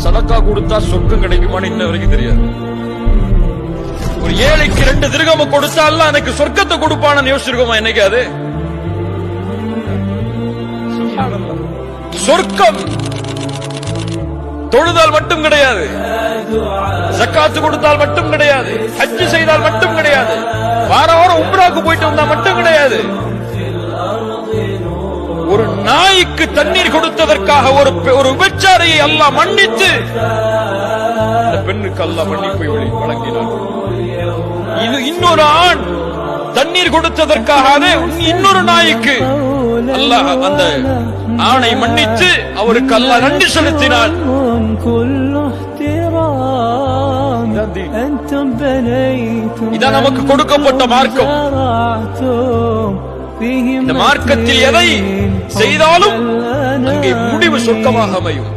சதக்கா கொடுத்தா சொர்க்கம் கிடைக்குமான்னு இன்ன வரைக்கும் தெரியாது. ஒரு ஏழைக்கு 2 திர்ஹம் கொடுத்தா அல்லாஹ் எனக்கு சொர்க்கத்தை கொடுப்பான்னு யோசிச்சிருக்கோமா என்னைக்காது? சுப்ஹானல்லாஹ். சொர்க்கம் தொழுதால் மட்டும் கிடையாது, ஜக்காத்து கொடுத்தால் மட்டும் கிடையாது, ஹஜ் செய்தால் மட்டும் கிடையாது, வாரம் உம்ராவுக்கு போயிட்டு வந்தா மட்டும் கிடையாது. ஒரு நாய்க்கு தண்ணீர் கொடுத்ததற்காக ஒரு விபச்சாரியை அல்லாஹ் மன்னித்து அந்த பெண்ணுக்கு அல்லாஹ் மன்னிப்பை வழங்கினார். இது இன்னொரு ஆண் தண்ணீர் கொடுத்ததற்காக இன்னொரு நாய்க்கு அல்லாஹ் அந்த ஆணை மன்னித்து அவருக்கு அல்லாஹ் நன்றி செலுத்தினார். இதான் நமக்கு கொடுக்கப்பட்ட மார்க்கம். இந்த மார்க்கத்தில் எதை செய்தாலும் அங்கே முடிவு சொர்க்கமாக அமையும்.